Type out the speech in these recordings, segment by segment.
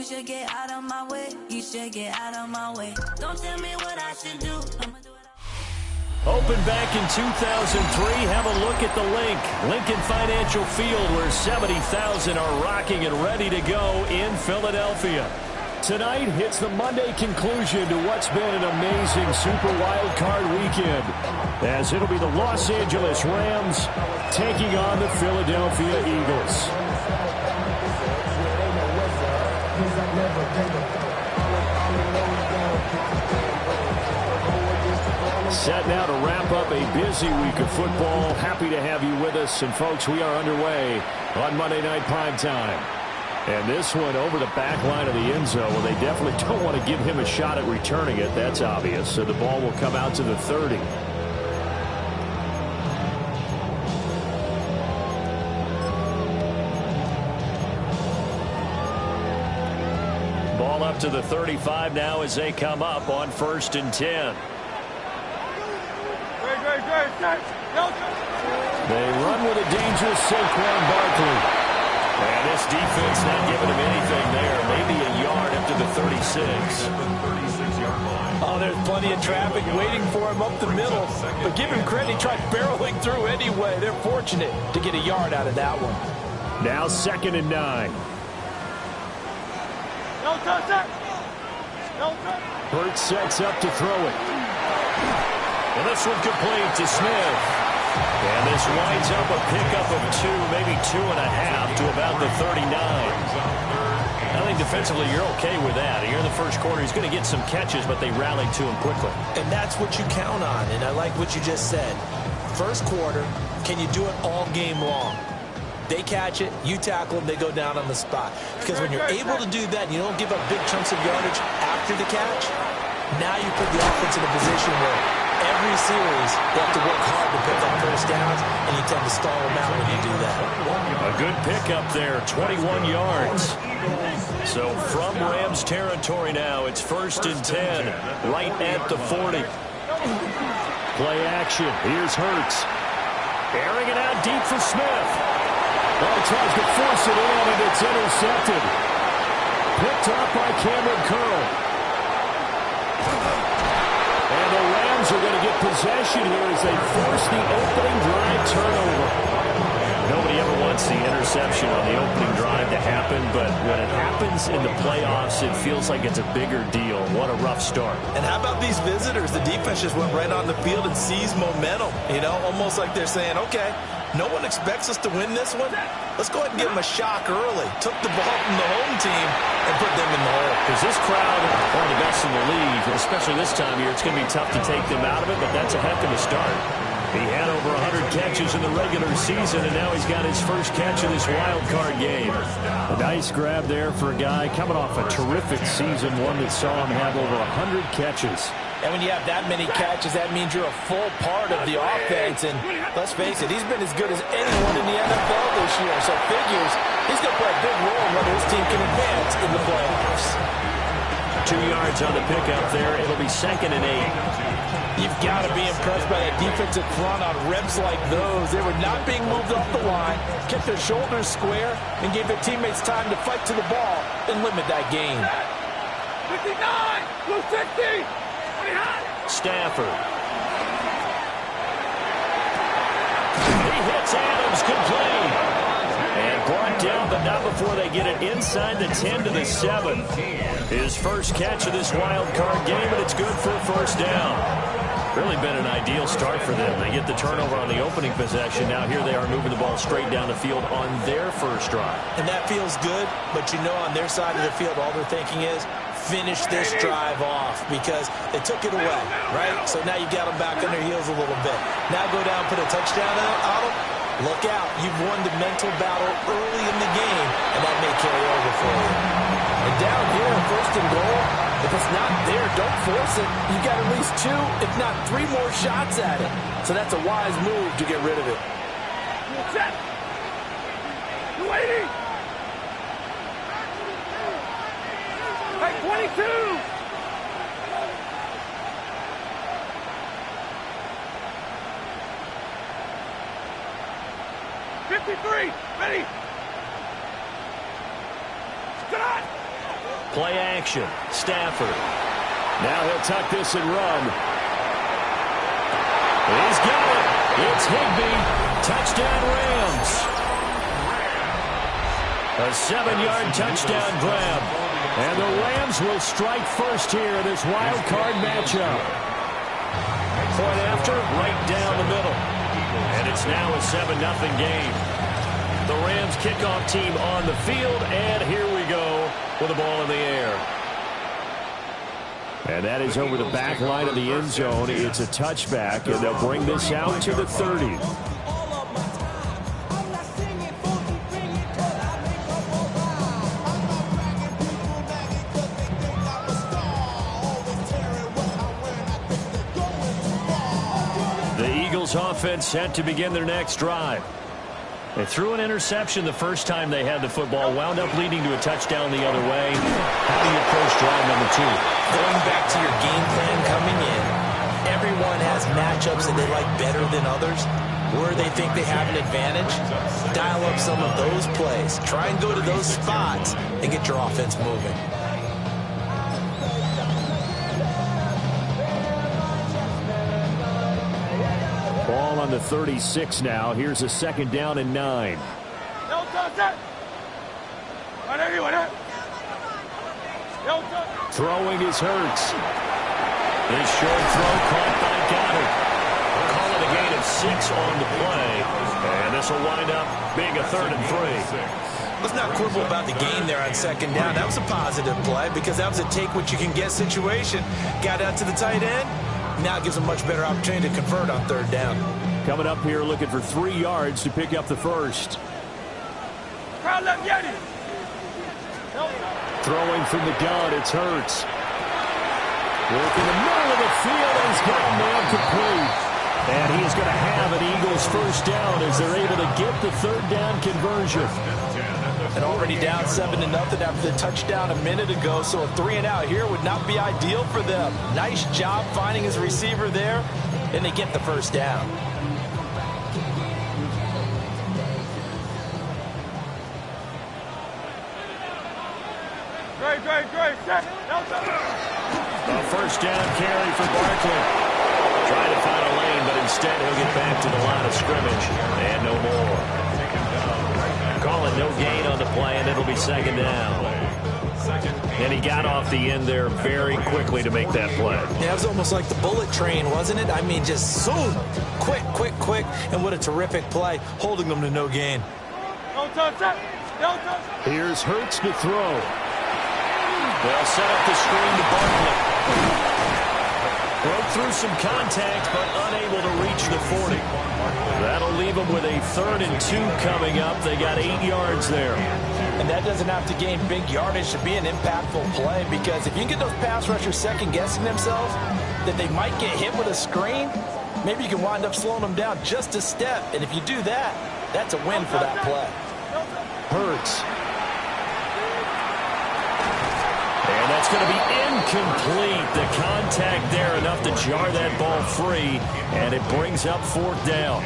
should get out of my way. You should get out of my way. Don't tell me what I should do. I'ma do it. Opened back in 2003. Have a look at the link. Lincoln Financial Field, where 70,000 are rocking and ready to go in Philadelphia. Tonight hits the Monday conclusion to what's been an amazing Super Wild Card weekend, as it'll be the Los Angeles Rams taking on the Philadelphia Eagles. Set now to wrap up a busy week of football. Happy to have you with us. And, folks, we are underway on Monday Night Primetime. And this one over the back line of the end zone. Well, they definitely don't want to give him a shot at returning it. That's obvious. So the ball will come out to the 30. Ball up to the 35 now as they come up on 1st and 10. They run with a dangerous Saquon Barkley. And this defense not giving him anything there. Maybe a yard up to the 36. Oh, there's plenty of traffic waiting for him up the middle. But give him credit, he tried barreling through anyway. They're fortunate to get a yard out of that one. Now 2nd and 9. Hurts sets up to throw it. And this one complete to Smith. And this winds up a pickup of 2, maybe 2.5 to about the 39. I think defensively you're okay with that. Here in the first quarter, he's going to get some catches, but they rallied to him quickly. And that's what you count on, and I like what you just said. First quarter, can you do it all game long? They catch it, you tackle them, they go down on the spot. Because when you're able to do that and you don't give up big chunks of yardage after the catch, now you put the offense in a position where every series they have to work hard to pick up first downs, and you tend to stall them out when you do that. A good pickup there, 21 yards. So from Rams territory now, it's 1st and 10, right at the 40. Play action. Here's Hurts. Airing it out deep for Smith. Well, he tries to force it in, and it's intercepted. Picked up by Cameron Curl. And the Rams are going to get possession here as they force the opening drive turnover. Nobody ever wants the interception on the opening drive to happen, but when it happens in the playoffs, it feels like it's a bigger deal. What a rough start. And how about these visitors? The defense just went right on the field and seized momentum. You know, almost like they're saying, okay, no one expects us to win this one. Let's go ahead and give them a shock early. Took the ball from the home team and put them in the hole. Because this crowd, one of the best in the league, especially this time of year, it's going to be tough to take them out of it, but that's a heck of a start. He had over 100 catches in the regular season, and now he's got his first catch of this wild card game. A nice grab there for a guy coming off a terrific season, one that saw him have over 100 catches. And when you have that many catches, that means you're a full part of the offense. And let's face it, he's been as good as anyone in the NFL this year. So figures he's going to play a big role in whether his team can advance in the playoffs. 2 yards on the pickup there. It'll be 2nd and 8. You've got to be impressed by that defensive front on reps like those. They were not being moved off the line, kept their shoulders square, and gave their teammates time to fight to the ball and limit that gain. 59, blue 60. Stafford. He hits Adams complete. And brought down, but not before they get it inside the 10 to the 7. His first catch of this wild card game, and it's good for a first down. Really been an ideal start for them. They get the turnover on the opening possession. Now here they are moving the ball straight down the field on their first drive. And that feels good, but you know on their side of the field all they're thinking is, finish this drive off because they took it away, right? So now you got them back on their heels a little bit. Now go down, put a touchdown on them. Look out. You've won the mental battle early in the game, and that may carry over for you. And down here, 1st and goal, if it's not there, don't force it. You've got at least 2, if not 3 more shots at it. So that's a wise move to get rid of it. Set. 280. Hey, 22. Ready. Scott. Play action. Stafford. Now he'll tuck this and run. He's got it. It's Higbee. Touchdown Rams. A 7-yard touchdown grab. And the Rams will strike first here in this wild card matchup. Point after, right down the middle. And it's now a 7-0 game. The Rams kickoff team on the field, and here we go with the ball in the air. And that is over the back line of the end zone. It's a touchback, and they'll bring this out to the 30. The Eagles offense set to begin their next drive. They threw an interception the first time they had the football, wound up leading to a touchdown the other way. How do you approach drive number 2? Going back to your game plan coming in, everyone has matchups that they like better than others. Where they think they have an advantage, dial up some of those plays. Try and go to those spots and get your offense moving. Ball on the 36 now. Here's a 2nd down and 9. Throwing is Hurts. This short throw caught by Goddard. We'll call it a gain of 6 on the play. And this will wind up being a 3rd and 3. Let's not quibble about the gain there on 2nd down. That was a positive play because that was a take-what-you-can-get situation. Got out to the tight end. Now it gives a much better opportunity to convert on 3rd down. Coming up here looking for 3 yards to pick up the first. Throwing from the gun, it's Hurts. Working the middle of the field, and he's got him nailed complete. And he is going to have an Eagles first down as they're able to get the 3rd down conversion. And already down 7-0 after the touchdown a minute ago, so a 3-and-out here would not be ideal for them. Nice job finding his receiver there, and they get the first down. A first down carry for Barkley. Trying to find a lane, but instead he'll get back to the line of scrimmage. And no more. Call it no gain on the play, and it'll be 2nd down. And he got off the end there very quickly to make that play. Yeah, it was almost like the bullet train, wasn't it? I mean, just zoom. Quick, quick, quick. And what a terrific play, holding them to no gain. Here's Hurts to throw. They'll set up the screen to Barkley. Broke through some contact, but unable to reach the 40. That'll leave them with a 3rd and 2 coming up. They got 8 yards there. And that doesn't have to gain big yardage to be an impactful play, because if you can get those pass rushers second-guessing themselves that they might get hit with a screen, maybe you can wind up slowing them down just a step. And if you do that, that's a win for that play. Hurts. And that's going to be incomplete. The contact there enough to jar that ball free, and it brings up 4th down.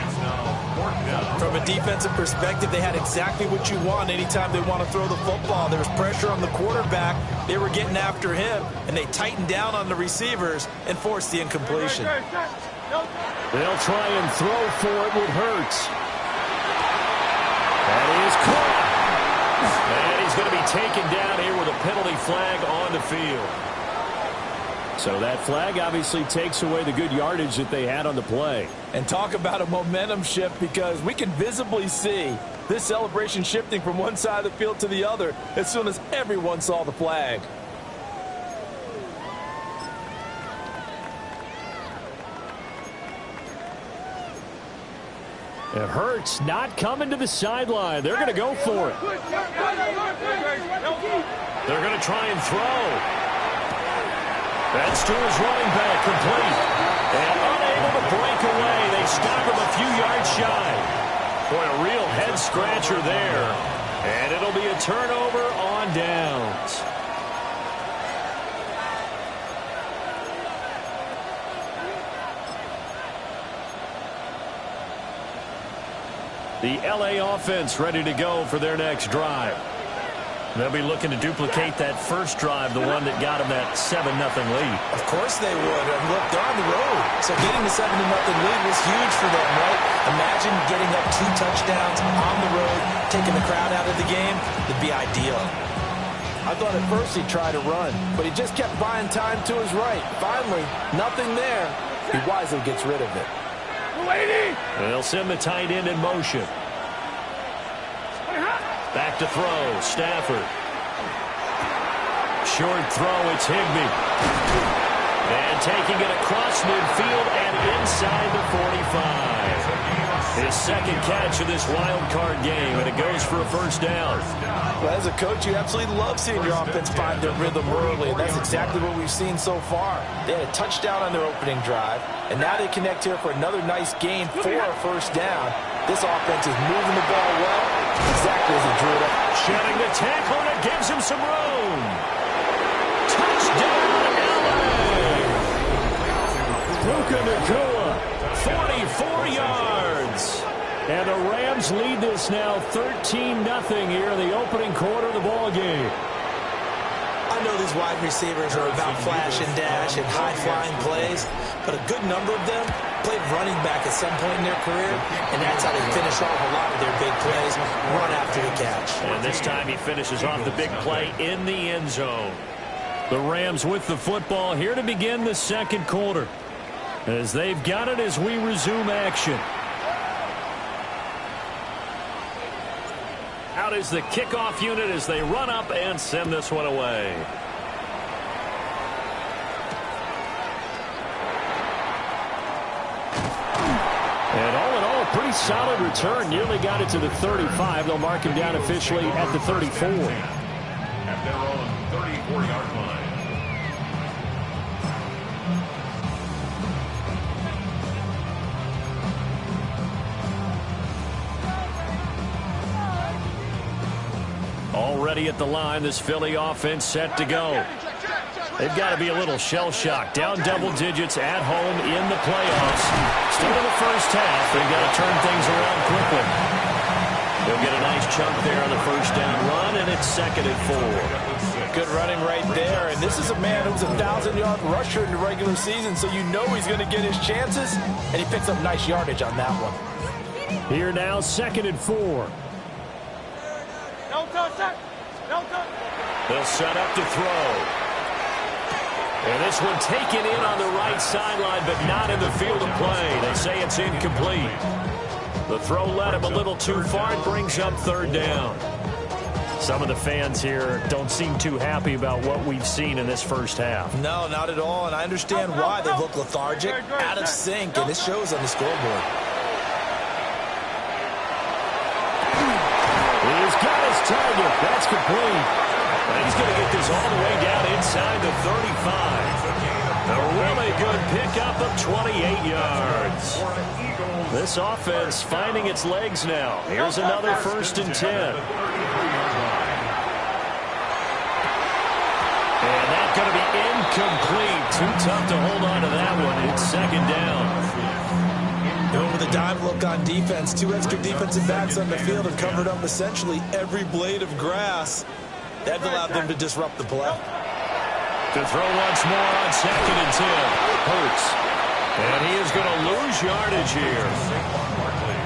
From a defensive perspective, they had exactly what you want anytime they want to throw the football. There was pressure on the quarterback. They were getting after him, and they tightened down on the receivers and forced the incompletion. They'll try and throw for it with Hurts. That is caught. And he's going to be taken down here with a penalty flag on the field. So that flag obviously takes away the good yardage that they had on the play. And talk about a momentum shift, because we can visibly see this celebration shifting from one side of the field to the other as soon as everyone saw the flag. It hurts not coming to the sideline. They're going to go for it. They're going to try and throw. That's to his running back, complete. And unable to break away. They stop him a few yards shy. Boy, a real head-scratcher there. And it'll be a turnover on downs. The LA offense ready to go for their next drive. They'll be looking to duplicate that first drive, the one that got them that 7-0 lead. Of course they would. And look, they're on the road. So getting the 7-0 lead was huge for them, right? Imagine getting up 2 touchdowns on the road, taking the crowd out of the game. It'd be ideal. I thought at first he'd try to run, but he just kept buying time to his right. Finally, nothing there. He wisely gets rid of it. They'll send the tight end in motion. Back to throw, Stafford. Short throw, it's Higbee. And taking it across midfield and inside the 45. His second catch of this wild card game, and it goes for a first down. Well, as a coach, you absolutely love seeing your offense find their rhythm early, and that's exactly what we've seen so far. They had a touchdown on their opening drive, and now they connect here for another nice gain for a first down. This offense is moving the ball well, exactly as he drew it up. Shedding the tackle, and it gives him some room. Touchdown, LA! Puka Nacua, 44 yards. And the Rams lead this now 13-0 here in the opening quarter of the ball game. I know these wide receivers are about flash and dash and high-flying plays, but a good number of them played running back at some point in their career, and that's how they finish off a lot of their big plays, run after the catch. And this time he finishes off the big play in the end zone. The Rams with the football here to begin the second quarter, as they've got it as we resume action. Out is the kickoff unit as they run up and send this one away. And all in all, a pretty solid return. Nearly got it to the 35. They'll mark him down officially at the 34. At their own 34-yard line. Already at the line, this Philly offense set to go. They've got to be a little shell-shocked. Down double digits at home in the playoffs. Still in the first half. They've got to turn things around quickly. They'll get a nice chunk there on the first down run, and it's 2nd and 4. Good running right there, and this is a man who's a 1,000-yard rusher in the regular season, so you know he's going to get his chances, and he picks up nice yardage on that one. Here now, 2nd and 4. They'll set up to throw. And this one taken in on the right sideline, but not in the field of play. They say it's incomplete. The throw led him a little too far. It brings up 3rd down. Some of the fans here don't seem too happy about what we've seen in this first half. No, not at all, and I understand why. They look lethargic, out of sync, and it shows on the scoreboard. He's got his target. That's complete. And he's going to get this all the way down inside the 35. A really good pickup of 28 yards. This offense finding its legs now. Here's another 1st and 10. And that's going to be incomplete. Too tough to hold on to that one. It's 2nd down. Going with a dime look on defense. 2 extra defensive backs on the field and covered up essentially every blade of grass. That allowed them to disrupt the play. To throw once more on 2nd and 10. Hurts. And he is going to lose yardage here.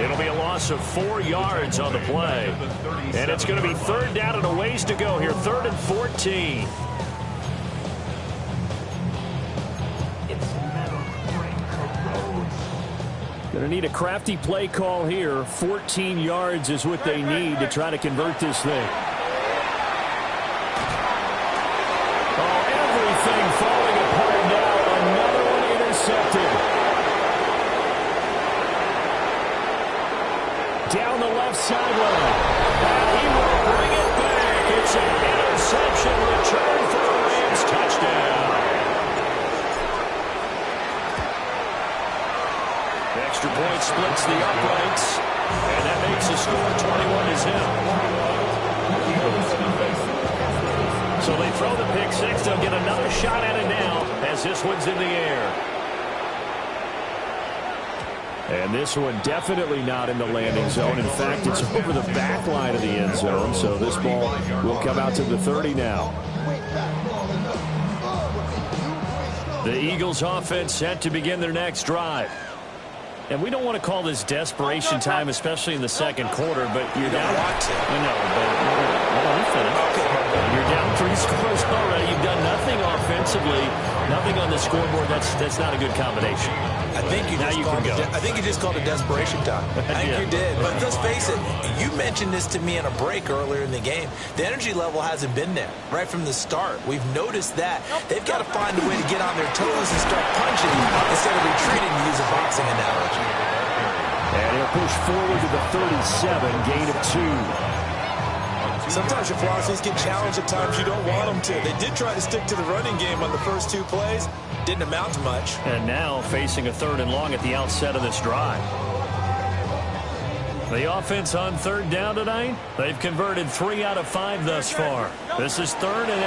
It'll be a loss of 4 yards on the play. And it's going to be 3rd down and a ways to go here. 3rd and 14. Going to need a crafty play call here. 14 yards is what they need to try to convert this thing. Everything falling apart now. Another one intercepted. Down the left sideline. And he will bring it back. It's an interception return for a Rams touchdown. Extra point splits the uprights. And that makes the score 21-0. So they throw the pick six. They'll get another shot at it now as this one's in the air. And this one definitely not in the landing zone. In fact, it's over the back line of the end zone. So this ball will come out to the 30 now. The Eagles offense set to begin their next drive. And we don't want to call this desperation time, especially in the second quarter, but you're down. I know, but let me finish. You're down 3 scores already. You've done nothing offensively, nothing on the scoreboard. That's not a good combination. I think you just called it desperation time. I think you did. But let's face it, you mentioned this to me in a break earlier in the game. The energy level hasn't been there right from the start. We've noticed that. They've got to find a way to get on their toes and start punching instead of retreating, to use a boxing analogy. And he'll push forward to the 37, gain of 2. Sometimes your philosophies get challenged at times you don't want them to. They did try to stick to the running game on the first 2 plays. Didn't amount to much. And now facing a 3rd and long at the outset of this drive. The offense on 3rd down tonight, they've converted 3 out of 5 thus far. This is 3rd and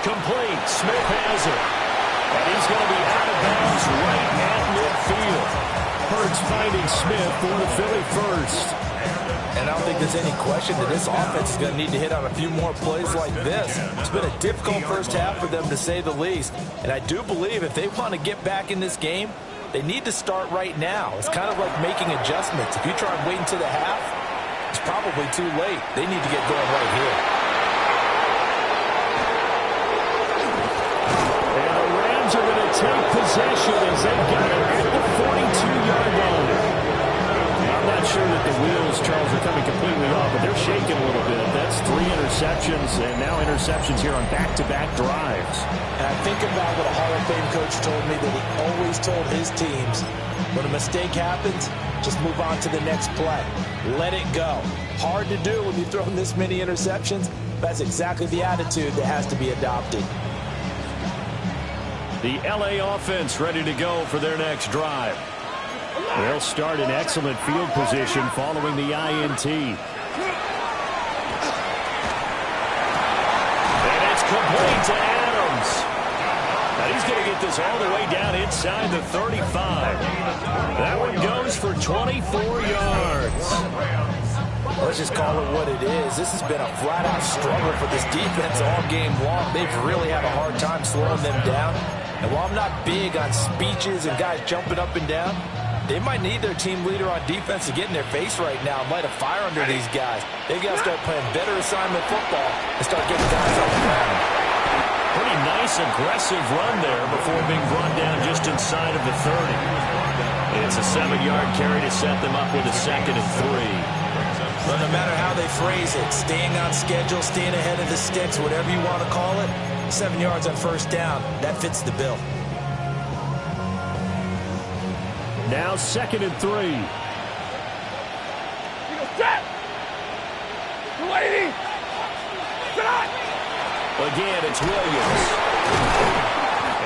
8. Complete. Smith has it. And he's going to be out of bounds right at midfield. Hurts finding Smith for the Philly first. And I don't think there's any question that this offense is going to need to hit on a few more plays like this. It's been a difficult first half for them, to say the least. And I do believe if they want to get back in this game, they need to start right now. It's kind of like making adjustments. If you try and wait until the half, it's probably too late. They need to get going right here. And the Rams are going to take possession as they got it at the 42-yard line. I'm not sure that the wheels, Charles, are coming completely off, but they're shaking a little bit. That's 3 interceptions, and now interceptions here on back-to-back drives. And I think about what a Hall of Fame coach told me, that he always told his teams, when a mistake happens, just move on to the next play. Let it go. Hard to do when you throw this many interceptions. That's exactly the attitude that has to be adopted. The LA offense ready to go for their next drive. They'll start in excellent field position following the INT. And it's complete to Adams. And he's going to get this all the way down inside the 35. That one goes for 24 yards. Let's just call it what it is. This has been a flat-out struggle for this defense all game long. They've really had a hard time slowing them down. And while I'm not big on speeches and guys jumping up and down, they might need their team leader on defense to get in their face right now and light a fire under these guys. They've got to start playing better assignment football and start getting guys off the ground. Pretty nice, aggressive run there before being brought down just inside of the 30. It's a 7-yard carry to set them up with a 2nd and 3. But no matter how they phrase it, staying on schedule, staying ahead of the sticks, whatever you want to call it, 7 yards on 1st down, that fits the bill. Now 2nd and 3. Set! 280! Again, it's Williams.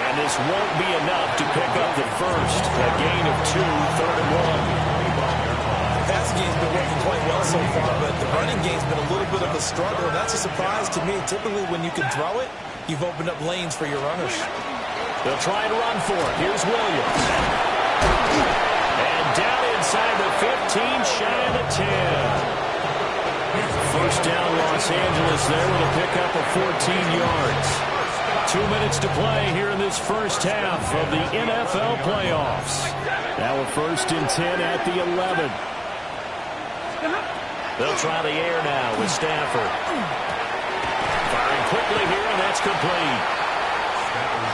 And this won't be enough to pick up the first. A gain of 2, 3rd and 1. The passing game's been working quite well so far, but the running game's been a little bit of a struggle. That's a surprise to me. Typically, when you can throw it, you've opened up lanes for your runners. They'll try and run for it. Here's Williams. And down inside the 15, shy of the 10. First down, Los Angeles there with a pickup of 14 yards. 2 minutes to play here in this first half of the NFL playoffs. Now a 1st and 10 at the 11. They'll try the air now with Stafford. Firing quickly here, and that's complete.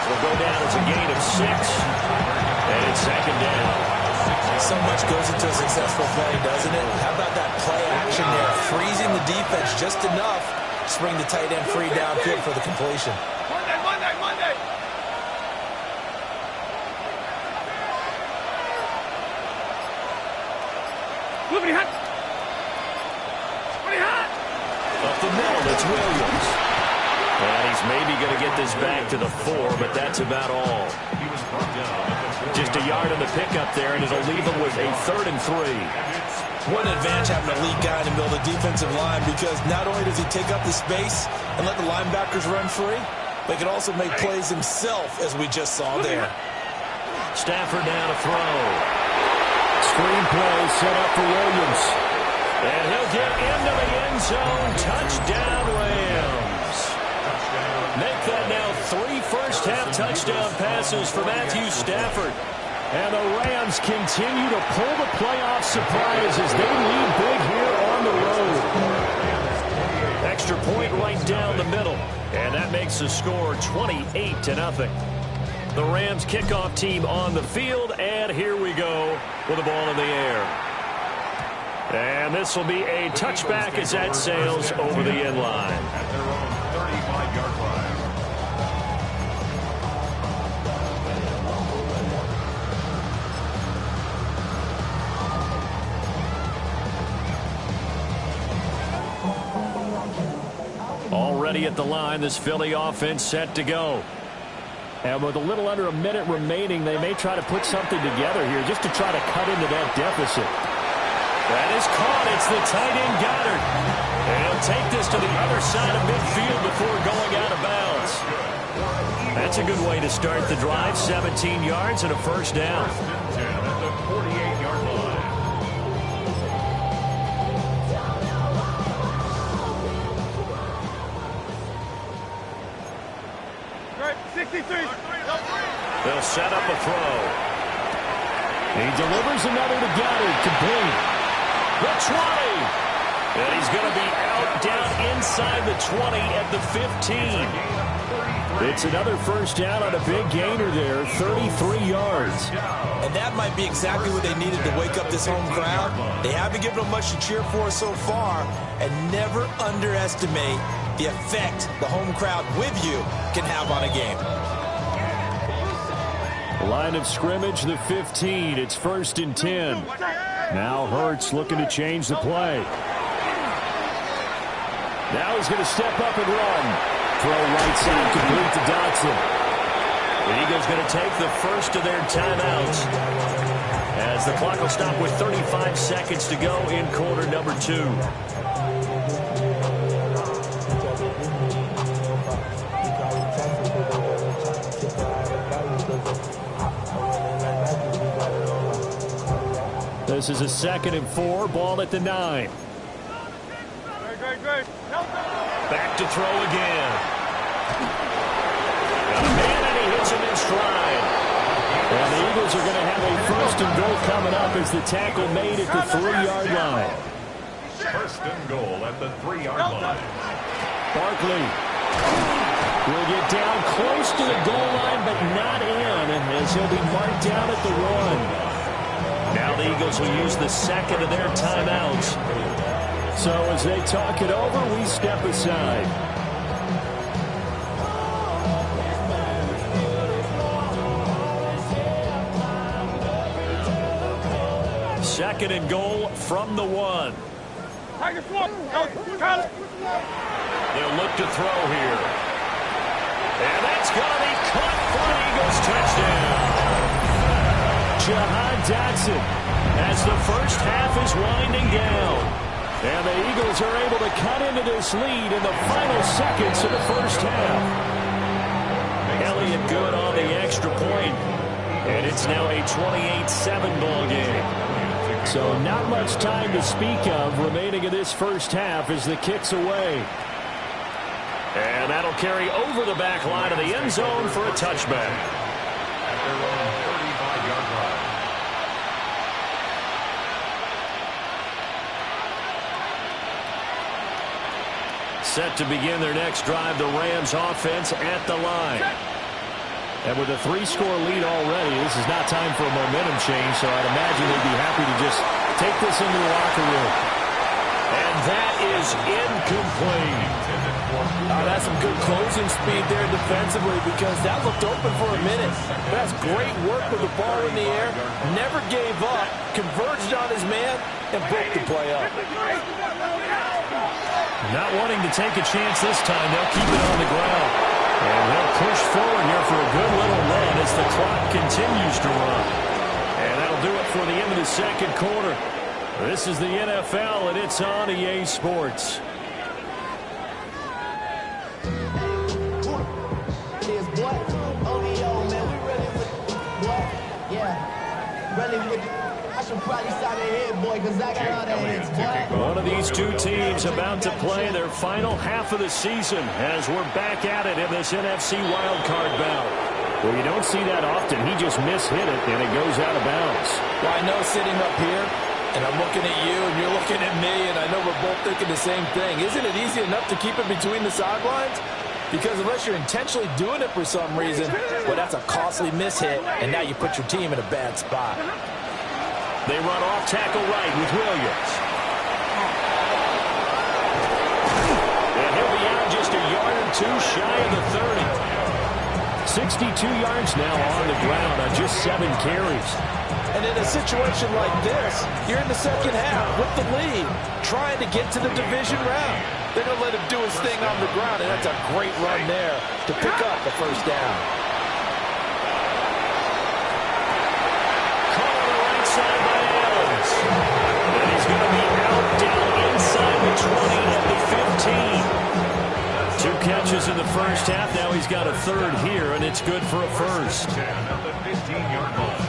Will go down as a gain of 6. And it's 2nd down. So much goes into a successful play, doesn't it? How about that play action there? Freezing the defense just enough to bring the tight end free downfield for the completion. Monday! Somebody hot! Up the middle, it's Williams. And he's maybe going to get this back to the 4, but that's about all. Just a yard on the pickup there, and it'll leave him with a 3rd and 3. What an advantage having an elite guy in the middle of the defensive line, because not only does he take up the space and let the linebackers run free, but he can also make plays himself, as we just saw there. Stafford now to throw. Screenplay set up for Williams. And he'll get into the end zone. Touchdown, Rams. Make that now 3 first-half touchdown passes for Matthew Stafford. And the Rams continue to pull the playoff surprise as they lead big here on the road. Extra point right down the middle. And that makes the score 28-0. The Rams kickoff team on the field. And here we go with the ball in the air. And this will be a touchback as that sails over the end line. At their own 35-yard line. Already at the line, this Philly offense set to go. And with a little under a minute remaining, they may try to put something together here just to try to cut into that deficit. That is caught. It's the tight end Goddard. And he'll take this to the other side of midfield before going out of bounds. That's a good way to start the drive. 17 yards and a first down. 10 at the 48-yard line. 63. They'll set up a throw. He delivers another to Goddard. Complete. The 20. And he's going to be out down inside the 20 at the 15. It's another first down on a big gainer there. 33 yards. And that might be exactly what they needed to wake up this home crowd. They haven't given them much to cheer for so far. And never underestimate the effect the home crowd with you can have on a game. Line of scrimmage, the 15. It's 1st and 10. Now Hurts looking to change the play. Now he's going to step up and run. Throw right side complete to Dotson. The Eagles going to take the first of their timeouts as the clock will stop with 35 seconds to go in quarter number 2. This is a 2nd and 4. Ball at the 9. Back to throw again. Got a man and he hits him in stride. And the Eagles are going to have a 1st and goal coming up as the tackle made at the 3-yard line. 1st and goal at the 3-yard line. Barkley will get down close to the goal line, but not in, as he'll be marked down at the 1. Now the Eagles will use the 2nd of their timeouts. So as they talk it over, we step aside. Second and goal from the 1. They'll look to throw here. And that's going to be caught for an Eagles touchdown. Jahan Dotson as the first half is winding down. And the Eagles are able to cut into this lead in the final seconds of the first half. Elliott good on the extra point. And it's now a 28-7 ball game. So not much time to speak of remaining in this first half as the kick's away. And that'll carry over the back line of the end zone for a touchback. At their own 35-yard line. Set to begin their next drive, the Rams offense at the line. And with a 3-score lead already, this is not time for a momentum change, so I'd imagine they'd be happy to just take this into the locker room. And that is incomplete. That's some good closing speed there defensively because that looked open for a minute. That's great work with the ball in the air. Never gave up, converged on his man, and broke the play up. Not wanting to take a chance this time, they'll keep it on the ground. And they'll push forward here for a good little run as the clock continues to run. And that'll do it for the end of the second quarter. This is the NFL, and it's on EA Sports. One of these two teams about to play their final half of the season as we're back at it in this NFC wildcard bout. Well, you don't see that often. He just mishit it, and it goes out of bounds. Well, I know sitting up here, and I'm looking at you, and you're looking at me, and I know we're both thinking the same thing. Isn't it easy enough to keep it between the sidelines? Because unless you're intentionally doing it for some reason, well, that's a costly mishit, and now you put your team in a bad spot. They run off tackle right with Williams. And he'll be out just a yard or two shy of the 30. 62 yards now on the ground on just 7 carries. And in a situation like this, you're in the second half with the lead, trying to get to the division round. They're going to let him do his thing on the ground, and that's a great run there to pick up the first down. Caught on the right side by Adams. And he's going to be out down inside the 20 at the 15. 2 catches in the first half. Now he's got a third here, and it's good for a first. 10 at the 15-yard line.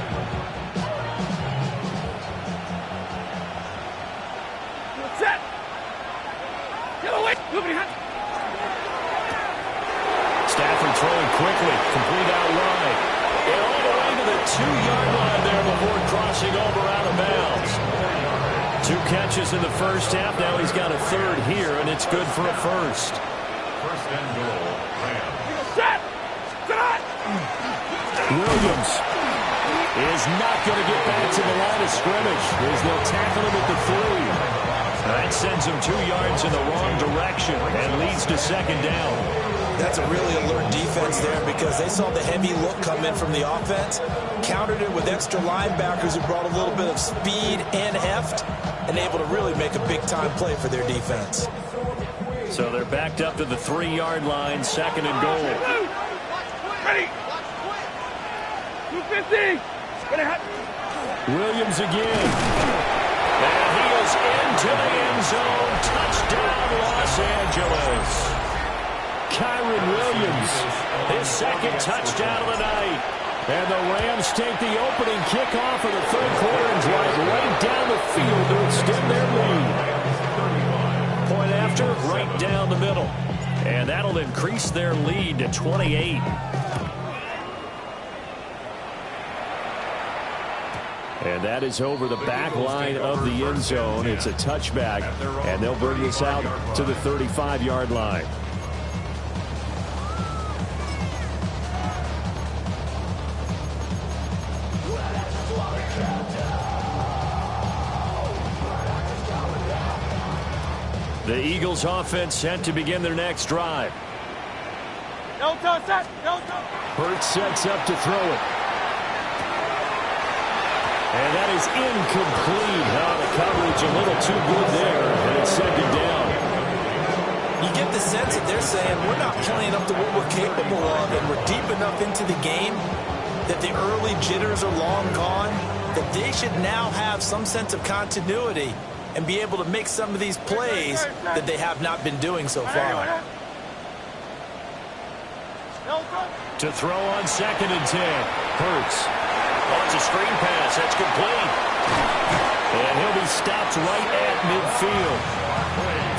Set. Get away. Stafford throwing quickly, complete out wide. And all the way to the 2-yard line there before crossing over out of bounds. 2 catches in the first half. Now he's got a third here, and it's good for a first. First and goal, Rams. Set. Williams is not going to get back to the line of scrimmage as they'll tackle him at the 3. That sends him 2 yards in the wrong direction and leads to second down. That's a really alert defense there because they saw the heavy look come in from the offense, countered it with extra linebackers who brought a little bit of speed and heft, and able to really make a big-time play for their defense. So they're backed up to the 3-yard line, second and goal. Ready. 250. Williams again. And he is into the end zone. Touchdown, Los Angeles. Kyron Williams, his second touchdown of the night. And the Rams take the opening kickoff of the third quarter and drive right down the field to extend their lead. Point after, right down the middle. And that'll increase their lead to 28. And that is over the back line of the end zone. It's a touchback, and they'll bring this out to the 35-yard line. The Eagles offense set to begin their next drive. Hurts sets up to throw it. And that is incomplete. The coverage a little too good there, and it's second down. You get the sense that they're saying we're not playing up to what we're capable of, and we're deep enough into the game that the early jitters are long gone, that they should now have some sense of continuity and be able to make some of these plays that they have not been doing so far. To throw on second and 10. Hurts. It's a screen pass. That's complete. And he'll be stopped right at midfield.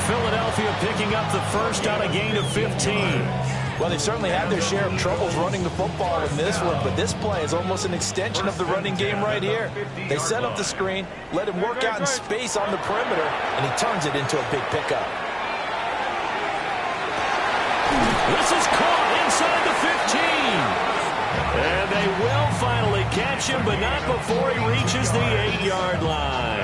Philadelphia picking up the first on a gain of 15. Well, they've certainly had their share of troubles running the football in this one, but this play is almost an extension of the running game right here. They set up the screen, let him work out in space on the perimeter, and he turns it into a big pickup. This is caught inside the 15. And they will finally catch him, but not before he reaches the 8-yard line.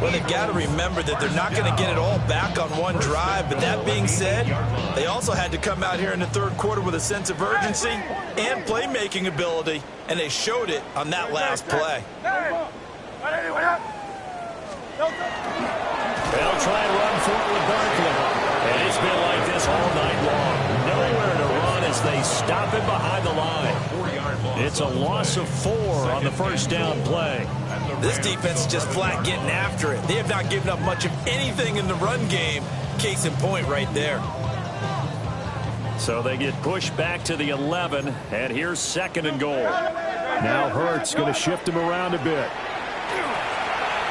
Well, they've got to remember that they're not going to get it all back on one drive, but that being said, they also had to come out here in the third quarter with a sense of urgency and playmaking ability, and they showed it on that last play. They'll try and run for it with Barkley. And it's been like this all night long. Nowhere to run as they stop him behind the line. It's a loss of 4 on the first down play. This defense is just flat getting after it. They have not given up much of anything in the run game. Case in point right there. So they get pushed back to the 11, and here's second and goal. Now Hurts going to shift him around a bit.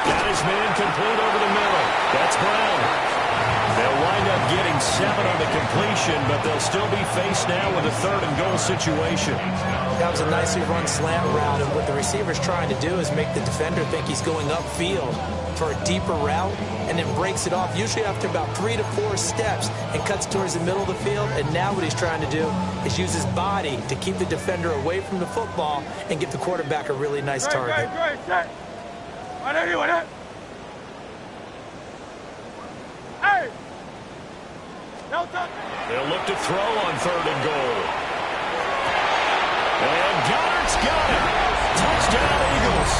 Got his man complete over the middle. That's Brown. They'll wind up getting 7 on the completion, but they'll still be faced now with a 3rd and goal situation. That was a nicely run slant route, and what the receiver's trying to do is make the defender think he's going upfield for a deeper route, and then breaks it off, usually after about 3 to 4 steps, and cuts towards the middle of the field. And now what he's trying to do is use his body to keep the defender away from the football and give the quarterback a really nice target. Hey! They'll look to throw on 3rd and goal. And Goddard's got it. Touchdown, Eagles.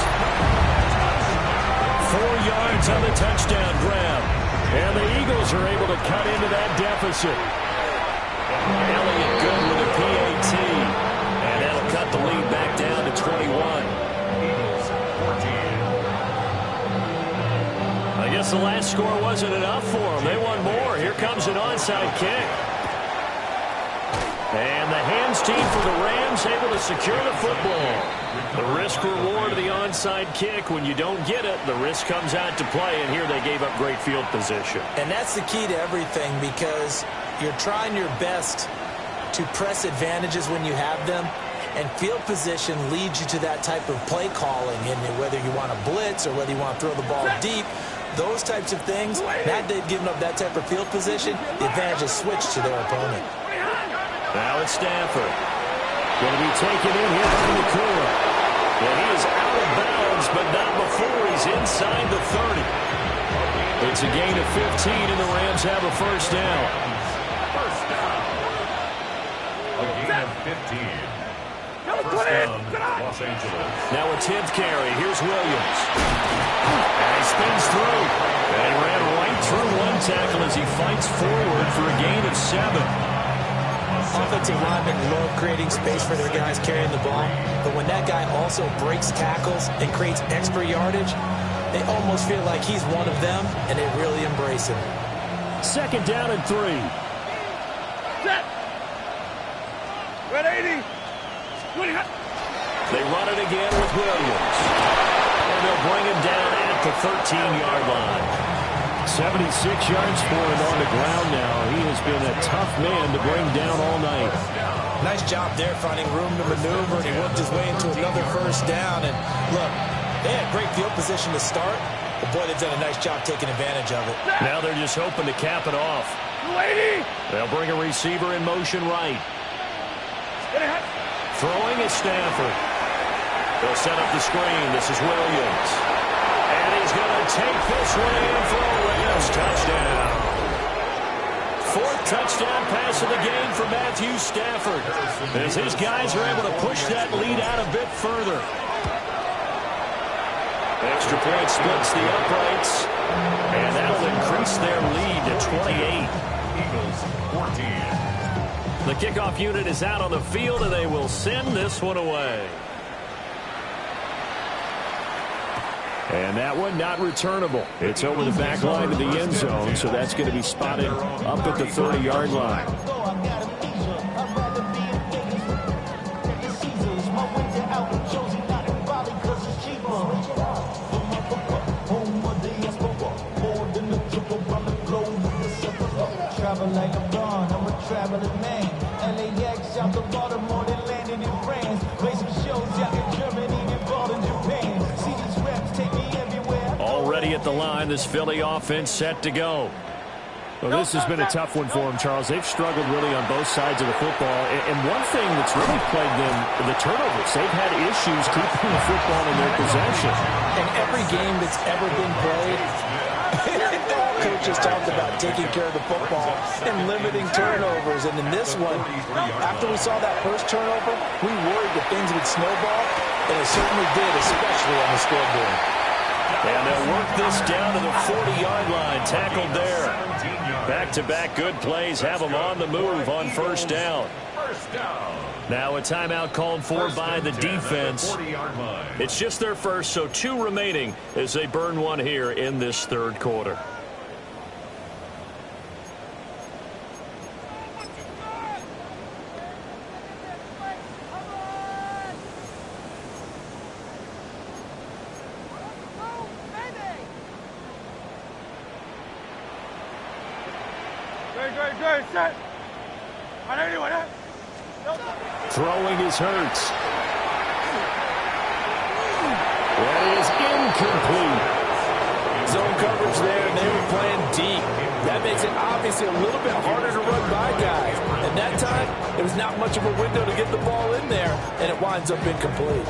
4 yards on the touchdown grab. And the Eagles are able to cut into that deficit. Elliott good with a PAT. And that'll cut the lead back down to 21. I guess the last score wasn't enough for them. They want more. Here comes an onside kick. And the hands team for the Rams able to secure the football. The risk reward of the onside kick. When you don't get it, the risk comes out to play. And here they gave up great field position. And that's the key to everything, because you're trying your best to press advantages when you have them. And field position leads you to that type of play calling. And whether you want to blitz or whether you want to throw the ball deep, those types of things, now that they've given up that type of field position, the advantage is switched to their opponent. Now it's Stafford. Going to be taken in here from the corner. And he is out of bounds, but not before he's inside the 30. It's a gain of 15, and the Rams have a first down. A gain of 15. First down, Los Angeles. Now a 10th carry. Here's Williams. And he spins through. And he ran right through one tackle as he fights forward for a gain of 7. Offensive linemen love creating space for their guys carrying the ball, but when that guy also breaks tackles and creates extra yardage, they almost feel like he's one of them, and they really embrace him. 2nd down and 3. Set! Red 80! They run it again with Williams. And they'll bring him down at the 13-yard line. 76 yards for him on the ground now. He has been a tough man to bring down all night. Nice job there finding room to maneuver, and he worked his way into another first down. And look, they had great field position to start, but boy, they've done a nice job taking advantage of it. Now they're just hoping to cap it off. They'll bring a receiver in motion right. Throwing is Stafford. They'll set up the screen. This is Williams. And he's going to take this one in for a Rams touchdown. 4th touchdown pass of the game for Matthew Stafford, as his guys are able to push that lead out a bit further. Extra point splits the uprights, and that'll increase their lead to 28. Eagles 14. The kickoff unit is out on the field, and they will send this one away. And that one not returnable. It's over the back line to the end zone, so that's going to be spotted up at the 30-yard line. Travel like a bond, I'm a traveling man. LAX out to Baltimore, then landed in France. Play some shows out in Germany, involved in Japan. See these reps take me everywhere. Already at the line, this Philly offense set to go. Well, this has been a tough one for them, Charles. They've struggled really on both sides of the football. And one thing that's really plagued them, the turnovers. They've had issues keeping the football in their possession. In every game that's ever been played, coaches talked about taking care of the football and limiting turnovers. And in this one, after we saw that first turnover, we worried that things would snowball, and it certainly did, especially on the scoreboard. And they'll work this down to the 40-yard line, tackled there. Back-to-back good plays have them on the move on first down. Now a timeout called for by the defense. It's just their first, so 2 remaining as they burn one here in this third quarter. Good, set. Throwing is Hurts. That is incomplete. Zone coverage there, and they were playing deep. That makes it obviously a little bit harder to run by guys. And that time, it was not much of a window to get the ball in there, and it winds up incomplete.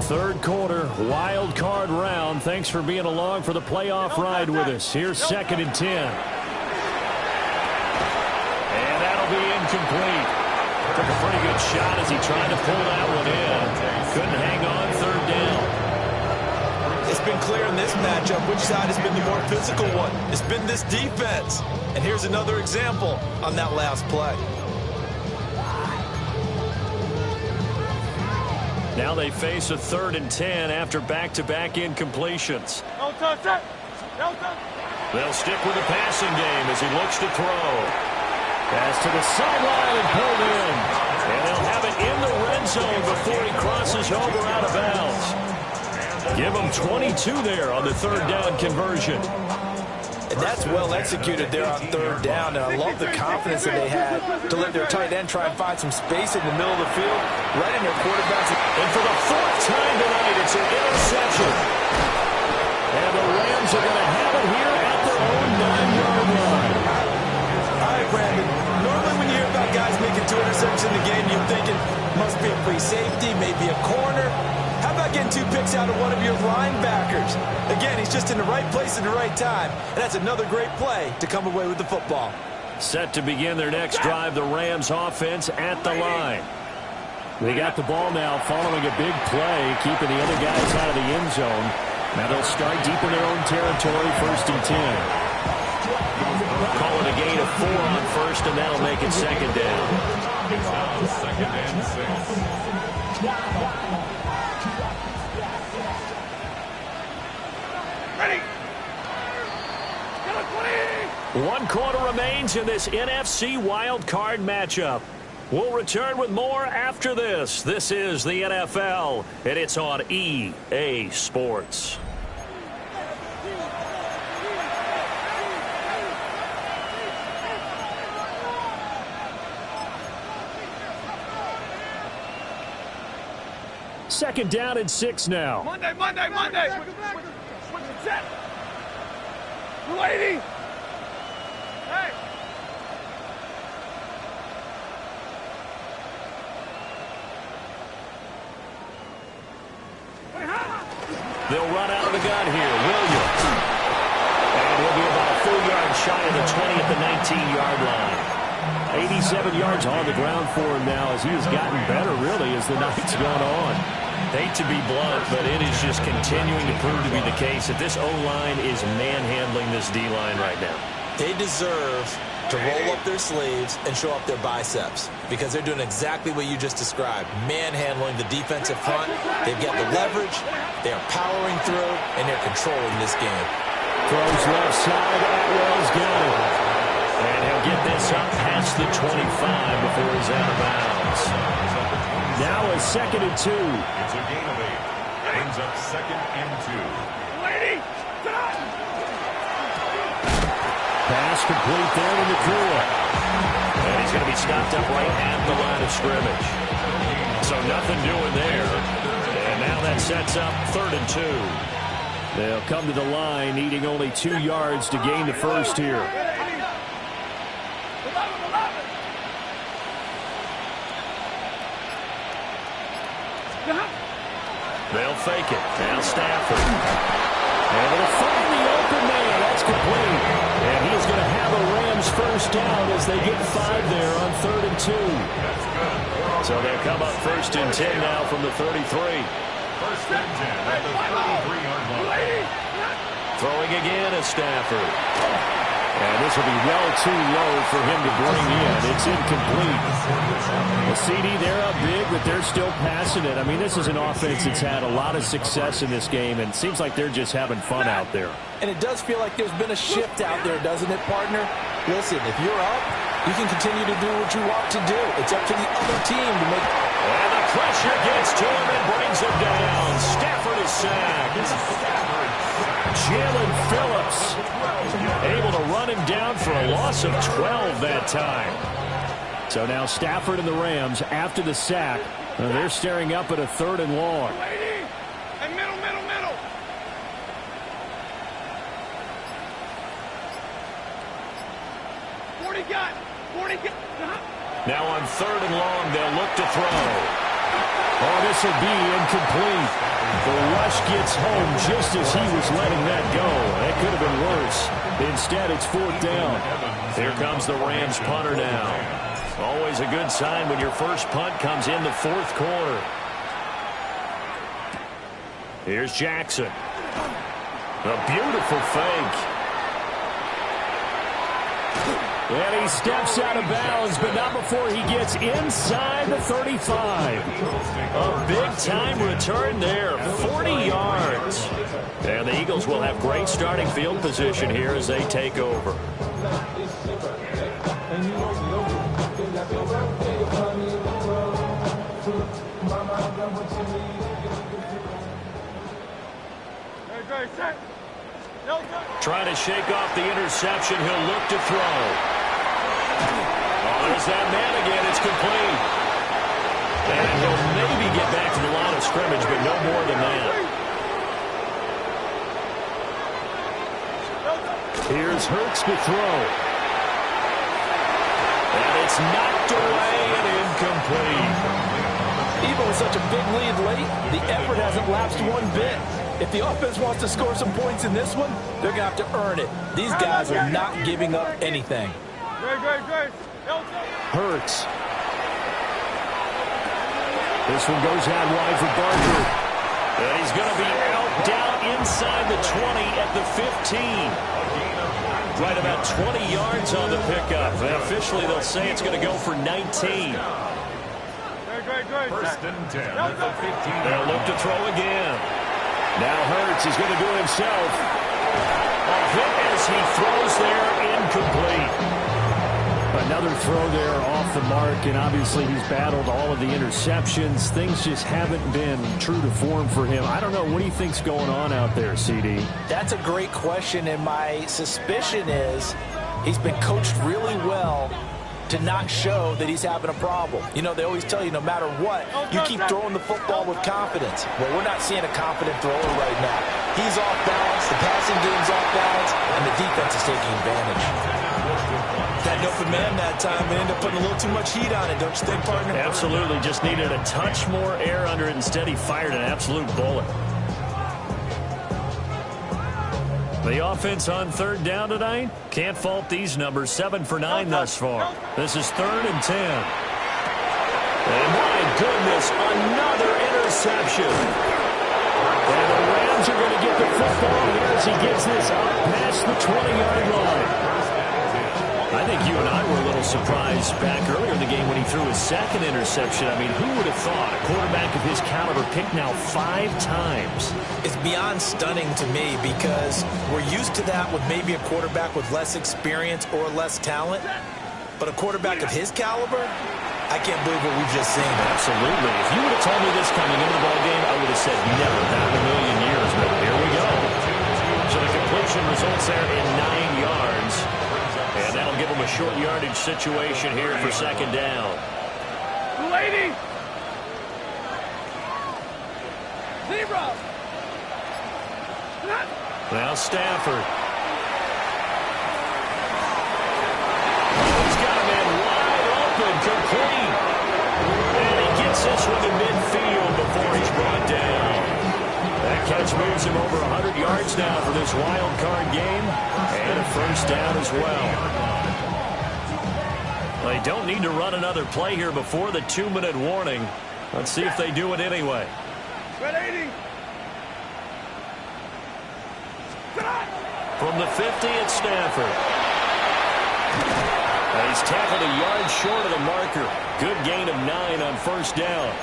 Third quarter, wild card round. Thanks for being along for the playoff ride with us. Here's 2nd and 10. And that'll be incomplete. Took a pretty good shot as he tried to pull that one in. Couldn't hang on 3rd down. It's been clear in this matchup which side has been the more physical one. It's been this defense. And here's another example on that last play. Now they face a 3rd and 10 after back-to-back incompletions. They'll stick with the passing game as he looks to throw. Pass to the sideline and pulled in. And they'll have it in the red zone before he crosses over out of bounds. Give him 22 there on the 3rd down conversion. And that's well executed there on 3rd down. And I love the confidence that they had to let their tight end try and find some space in the middle of the field, right in their quarterback's. And for the 4th time tonight, it's an interception. And the Rams are going to have it here at their own 9-yard line. All right, Brandon. Normally when you hear about guys making 2 interceptions in the game, you're thinking must be a free safety, maybe a corner. How about getting 2 picks out of one of your linebackers? Again, he's just in the right place at the right time. And that's another great play to come away with the football. Set to begin their next drive, the Rams offense at the line. They got the ball now following a big play, keeping the other guys out of the end zone. Now they'll start deep in their own territory, 1st and 10. Call it a gain of 4 on 1st, and that'll make it 2nd down. 2nd and 6. Ready. 1 quarter remains in this NFC wild card matchup. We'll return with more after this. This is the NFL, and it's on EA Sports. Second down and 6 now. Monday. Switch the set. 280. Hey. They'll run out of the gun here. Williams. And he'll be about a full yard shy of the 20 at the 19-yard line. 87 yards on the ground for him now as he has gotten better, really, as the night's gone on. Hate to be blunt, but it is just continuing to prove to be the case that this O-line is manhandling this D-line right now. They deserve to roll up their sleeves and show up their biceps because they're doing exactly what you just described, manhandling the defensive front. They've got the leverage, they are powering through, and they're controlling this game. Throws left side, Atwell's got it. And he'll get this up past the 25 before he's out of bounds. Now a 2nd and 2. It's a gain of 8. Brings up 2nd and 2. Lady. Pass complete there to Nakua. And he's going to be stopped up right at the line of scrimmage. So nothing doing there. And now that sets up 3rd and 2. They'll come to the line needing only 2 yards to gain the first here. They'll fake it. Now Stafford. And they'll find the open man. That's complete. And he's going to have a Rams first down as they get 5 there on 3rd and 2. So they'll come up 1st and 10 now from the 33. 1st and 10 at the 33-yard line. Throwing again is Stafford. And this will be well too low for him to bring in. It's incomplete. The CD, they're up big, but they're still passing it. I mean, this is an offense that's had a lot of success in this game, and it seems like they're just having fun out there. And it does feel like there's been a shift out there, doesn't it, partner? Listen, if you're up, you can continue to do what you want to do. It's up to the other team to make... And the pressure gets to him and brings him down. Stafford is sacked. Jalen Phillips able to run him down for a loss of 12 that time. So now Stafford and the Rams, after the sack, they're staring up at a 3rd and long. And middle. 40 got. Now on 3rd and long, they'll look to throw. Oh, this will be incomplete. The rush gets home just as he was letting that go. That could have been worse. Instead, it's 4th down. Here comes the Rams punter now. Always a good sign when your first punt comes in the 4th quarter. Here's Jackson. A beautiful fake. And he steps out of bounds, but not before he gets inside the 35. A big-time return there, 40 yards. And the Eagles will have great starting field position here as they take over. Trying to shake off the interception. He'll look to throw. Oh, there's that man again. It's complete. And he'll maybe get back to the line of scrimmage, but no more than that. Here's Hurts to throw. And it's knocked away and incomplete. Even with such a big lead late, the effort hasn't lapsed one bit. If the offense wants to score some points in this one, they're going to have to earn it. These guys are not giving up anything. Hurts. This one goes out wide for Barker. And he's going to be out down inside the 20 at the 15. Right about 20 yards on the pickup. And officially, they'll say it's going to go for 19. First and 10 at the 15. They'll look to throw again. Now Hurts is going to do it himself. A hit as he throws there, incomplete. Another throw there off the mark, and obviously he's battled all of the interceptions. Things just haven't been true to form for him. I don't know. What do you think's going on out there, CD? That's a great question, and my suspicion is he's been coached really well to not show that he's having a problem. You know, they always tell you no matter what, you keep throwing the football with confidence. Well, we're not seeing a confident thrower right now. He's off balance, the passing game's off balance, and the defense is taking advantage. Had an open man that time and ended up putting a little too much heat on it, don't you think, partner? Absolutely. Just needed a touch more air under it. Instead, he fired an absolute bullet. The offense on 3rd down tonight. Can't fault these numbers. 7 for 9 thus far. This is 3rd and 10. And my goodness, another interception. And the Rams are going to get the football here as he gets this up past the 20-yard line. I think you and I were a little surprised back earlier in the game when he threw his 2nd interception. I mean, who would have thought a quarterback of his caliber picked now 5 times? It's beyond stunning to me because we're used to that with maybe a quarterback with less experience or less talent. But a quarterback of his caliber, I can't believe what we've just seen. Absolutely. If you would have told me this coming into the ballgame, I would have said never, not in a million years. But here we go. So the completion results there in 9 yards. And that'll give him a short yardage situation here for 2nd down. Lady! Zero! Now Stafford. He's got a man wide open, complete. And he gets this one to midfield before he's brought down. That catch moves him over 100 yards now for this wild card game. And a 1st down as well. They don't need to run another play here before the 2-minute warning. Let's see if they do it anyway. From the 50, it's Stafford. And he's tackled a yard short of the marker. Good gain of 9 on 1st down.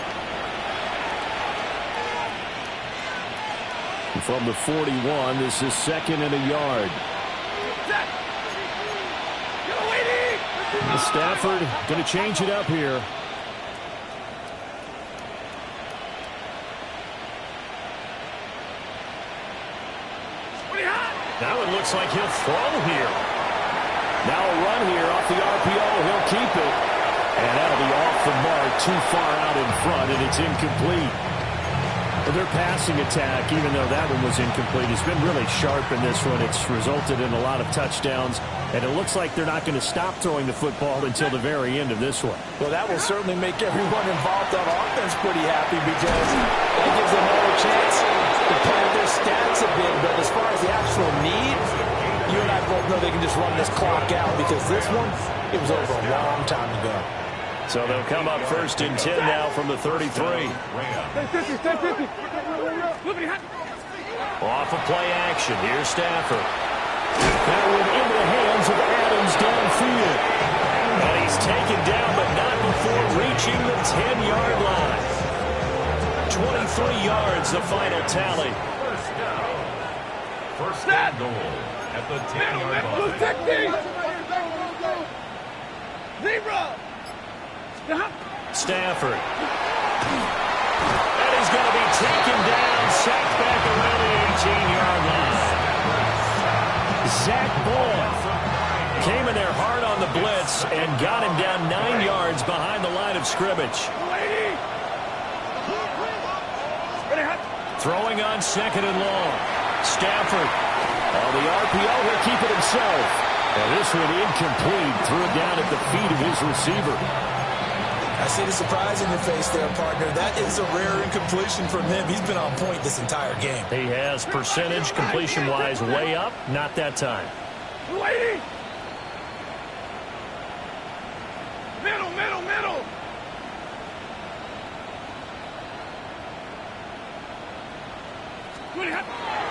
From the 41, this is 2nd and a yard. Stafford going to change it up here. Now it looks like he'll throw here. Now a run here off the RPO. He'll keep it. And that'll be off the mark, too far out in front, and it's incomplete. Well, their passing attack, even though that one was incomplete, has been really sharp in this one. It's resulted in a lot of touchdowns, and it looks like they're not going to stop throwing the football until the very end of this one. Well, that will certainly make everyone involved on offense pretty happy because that gives them all a chance to play with their stats a bit. But as far as the actual need, you and I both know they can just run this clock out because this one, it was over a long time ago. So they'll come up first and 10 now from the 33. Off of play action. Here's Stafford. That one into the hands of Adams downfield. And he's taken down, but not before reaching the 10-yard line. 23 yards, the final tally. First and goal at the 10-yard line. Zebra! Stafford. And he's going to be taken down, sacked back around the 18-yard line. Zach Boyd came in there hard on the blitz and got him down 9 yards behind the line of scrimmage. Throwing on second and long. Stafford on the RPO, he'll keep it himself. And this one incomplete, threw it down at the feet of his receiver. I see the surprise in your face there, partner. That is a rare incompletion from him. He's been on point this entire game. He has percentage completion-wise way up. Not that time. Lady! Middle!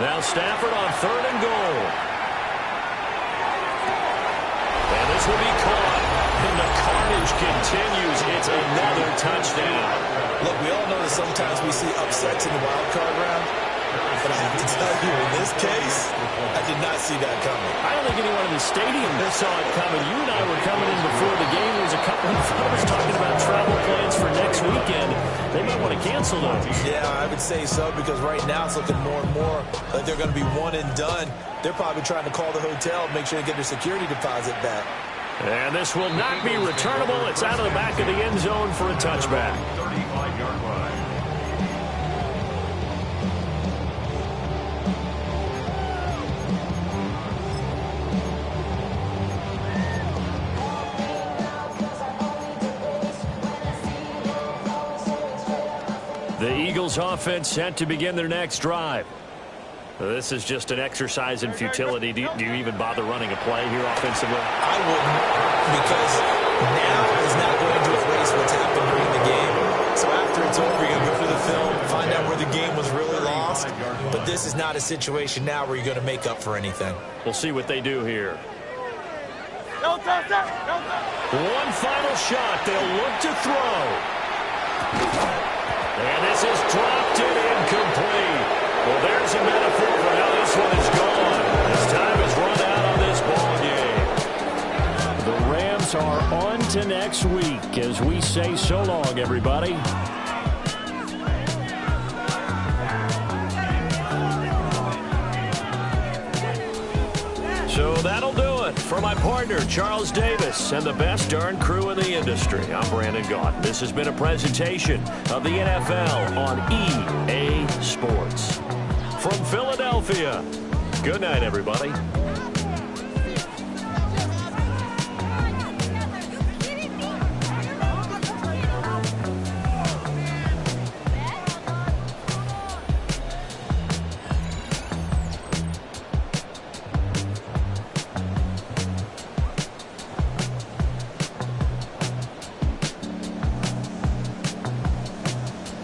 Now Stafford on third and goal. And this will be caught. And the carnage continues. It's another touchdown. Look, we all know that sometimes we see upsets in the wild card round. But I have to tell you, in this case, I did not see that coming. I don't think anyone in the stadium saw it coming. You and I were coming in before the game. There was a couple of us talking about travel plans for next weekend. They might want to cancel those. Yeah, I would say so, because right now it's looking more and more like they're going to be one and done. They're probably trying to call the hotel, make sure they get their security deposit back. And this will not be returnable. It's out of the back of the end zone for a touchback. 35-yard line. The Eagles offense set to begin their next drive. This is just an exercise in futility. Do you even bother running a play here offensively? I wouldn't, because now is not going to erase what's happened during the game. So after it's over, you're going to go through the film, find out where the game was really lost. But this is not a situation now where you're going to make up for anything. We'll see what they do here. One One final shot. They'll look to throw. And this is dropped and incomplete. Well, there's a metaphor for how this one is gone. This time is run out on this ball game. The Rams are on to next week as we say so long, everybody. So that'll do it for my partner, Charles Davis, and the best darn crew in the industry. I'm Brandon Gaudin. This has been a presentation of the NFL on EA Sports. From Philadelphia, good night, everybody.